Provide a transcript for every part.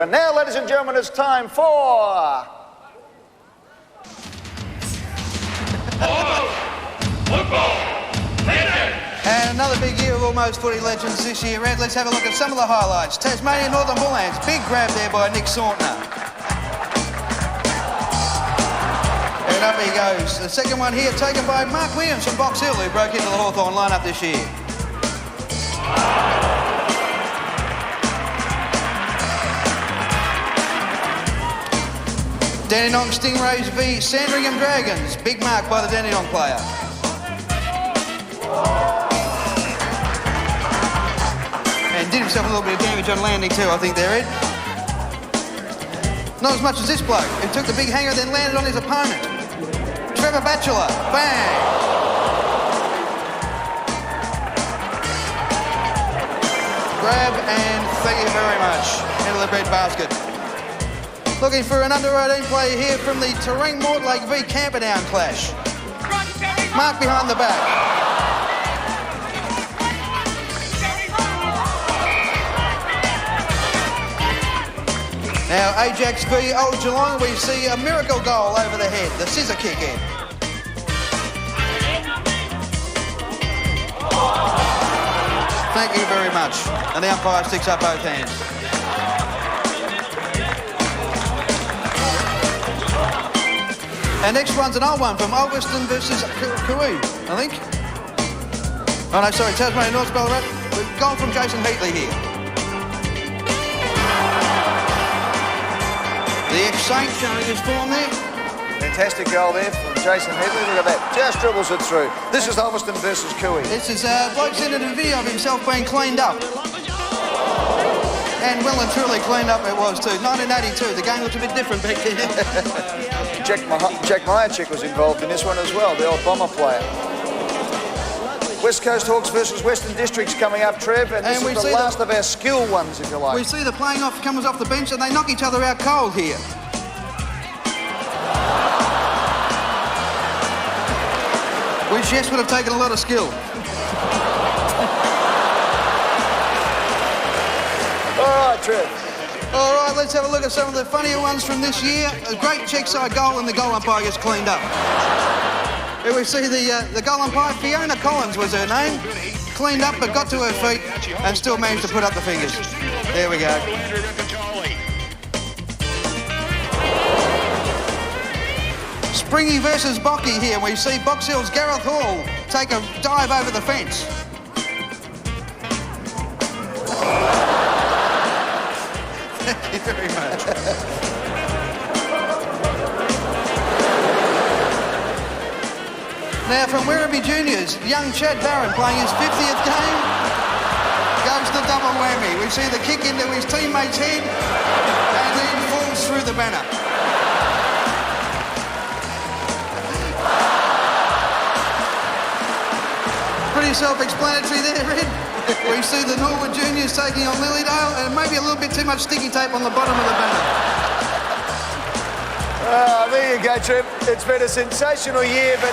And now, ladies and gentlemen, it's time for... And another big year of almost footy legends this year, Red. Let's have a look at some of the highlights. Tasmanian Northern Bullhands, big grab there by Nick Sauntner. And up he goes. The second one here taken by Mark Williams from Box Hill, who broke into the Hawthorn lineup this year. Dandenong Stingrays v Sandringham Dragons. Big mark by the Dandenong player. And did himself a little bit of damage on landing too, I think there, Ed. Not as much as this bloke, who took the big hanger then landed on his opponent. Trevor Batchelor, bang! Grab and thank you very much. Into the bread basket. Looking for an under-18 player here from the Terang Mortlake v Camperdown clash. Mark behind the back. Now Ajax v Old Geelong, we see a miracle goal over the head, the scissor kick in. Thank you very much. And the umpire sticks up both hands. And next one's an old one from Ulverston versus Kui, I think. Oh no, sorry, Tasmanian North Ballarat. Goal from Jason Heatley here. The ex-Saint showing his form there. Fantastic goal there from Jason Heatley. Look at that, just dribbles it through. This is Ulverston versus Kui. This is bloke sent in a video of himself being cleaned up. And well and truly cleaned up it was too. 1982, the game looked a bit different back then. Jack Myerchick was involved in this one as well, the old Bomber player. West Coast Hawks versus Western Districts coming up, Trev, and this is the last of our skill ones, if you like. We see the playing off comes off the bench and they knock each other out cold here. Which, yes, would have taken a lot of skill. All right, Trev. All right, let's have a look at some of the funnier ones from this year. A great check side goal and the goal umpire gets cleaned up. Here we see the goal umpire, Fiona Collins was her name. Cleaned up but got to her feet and still managed to put up the fingers. There we go. Springy versus Bocky here. We see Box Hill's Gareth Hall take a dive over the fence. Thank you very much. Now from Werribee Juniors, young Chad Barron playing his 50th game, goes the double whammy. We see the kick into his teammate's head and then falls through the banner. Pretty self-explanatory there, Red. We see the Norwood Juniors taking on Lilydale and maybe a little bit too much sticky tape on the bottom of the banner. There you go, Trev. It's been a sensational year, but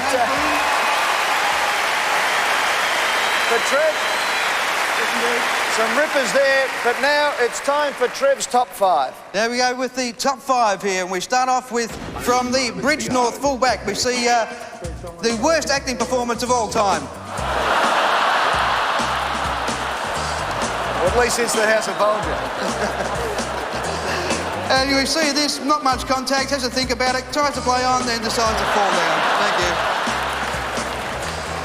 Trev, some rippers there, but now it's time for Trev's top five. There we go with the top five here, and we start off with, from the Bridge North fullback, we see the worst acting performance of all time. Well, at least since the House of Bolger. And we see this, not much contact, has to think about it, tries to play on, then decides to fall down. Thank you.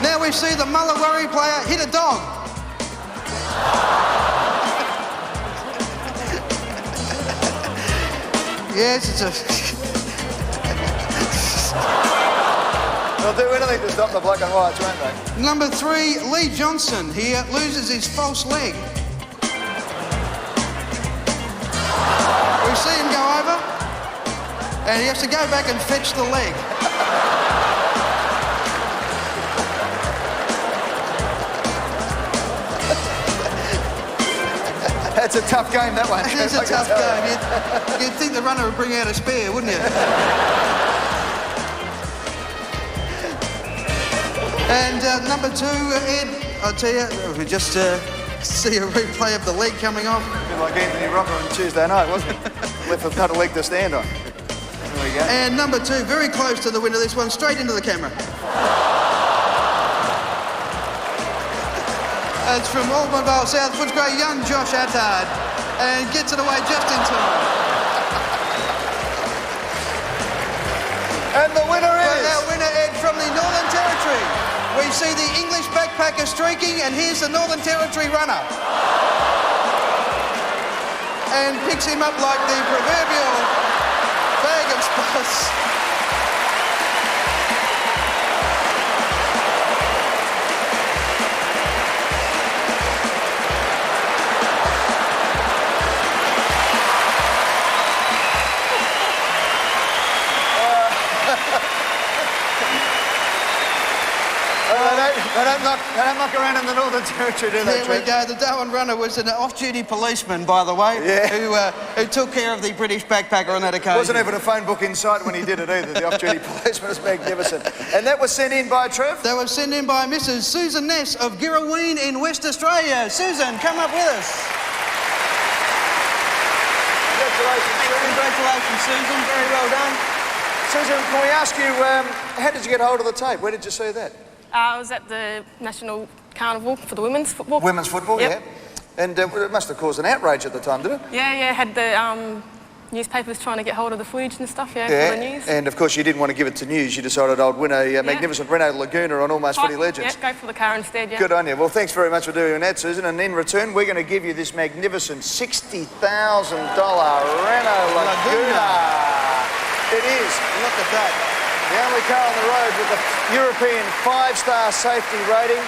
Now we see the Mullawarri player hit a dog. Yes, it's a... They'll do anything to stop the black and whites, won't they? Number 3, Lee Johnson here loses his false leg. We see him go over, and he has to go back and fetch the leg. That's a tough game, that one. It's a tough game. You'd think the runner would bring out a spare, wouldn't you? And number 2, Ed, I'll tell you, we just See a replay of the leg coming off. A bit like Anthony Rocker on Tuesday night, wasn't it? Left with not a leg to stand on. There we go. And number 2, very close to the winner, this one, straight into the camera. It's from Albanvale South, Footscray, young Josh Attard, and gets it away just in time. And the winner is... Well, our winner, Ed, from the Northern Territory. We see the English backpacker streaking, and here's the Northern Territory runner. And picks him up like the proverbial bag of spice. They don't knock around in the Northern Territory, do they? There we go. The Darwin runner was an off-duty policeman, by the way, who took care of the British backpacker on that occasion. Wasn't even a phone book in sight when he did it either. The off-duty policeman was magnificent. And that was sent in by Trev? That was sent in by Mrs. Susan Ness of Girraween in West Australia. Susan, come up with us. Congratulations, Susan. Congratulations, Susan. Very well done. Susan, can we ask you, how did you get hold of the tape? Where did you see that? I was at the National Carnival for the women's football. Women's football, yep. Yeah. And it must have caused an outrage at the time, did it? Yeah, had the newspapers trying to get hold of the footage and stuff, for the news. And of course you didn't want to give it to news. You decided I'd win a magnificent Renault Laguna on Almost Footy Legends. Yeah, go for the car instead, yeah. Good on you. Well, thanks very much for doing that, Susan. And in return, we're going to give you this magnificent $60,000 Renault Laguna. It is. Look at that. The only car on the road with the European 5-star safety rating.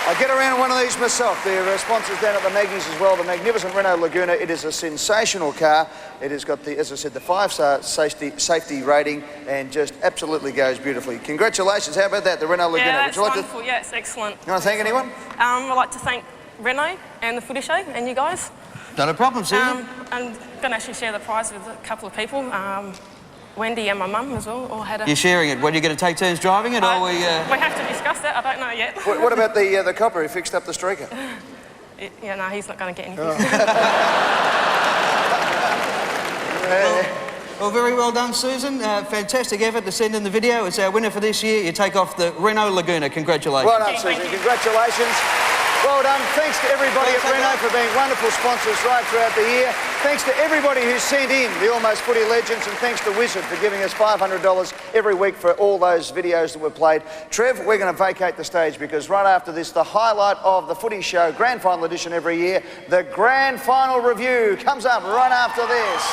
I get around one of these myself. They're sponsors down at the Maggies as well. The magnificent Renault Laguna. It is a sensational car. It has got, as I said, the 5-star safety rating and just absolutely goes beautifully. Congratulations. How about that, the Renault Laguna? Yeah, that's wonderful. Yeah, it's excellent. You want to thank anyone? I'd like to thank Renault and the Footy Show and you guys. Not a problem, Susan. I'm going to actually share the prize with a couple of people. Wendy and my mum as well all had a... You're sharing it. When are you going to take turns driving it, or we... We have to discuss that. I don't know yet. What about the copper who fixed up the streaker? Yeah, no, he's not going to get anything. Well, very well done, Susan. Fantastic effort to send in the video. It's our winner for this year. You take off the Renault Laguna. Congratulations. Well done, Susan. Congratulations. Well done. Thanks to everybody at Renault for being wonderful sponsors right throughout the year. Thanks to everybody who sent in the Almost Footy Legends, and thanks to Wizard for giving us $500 every week for all those videos that were played. Trev, we're going to vacate the stage because right after this, the highlight of the Footy Show Grand Final edition every year, the Grand Final Review comes up right after this.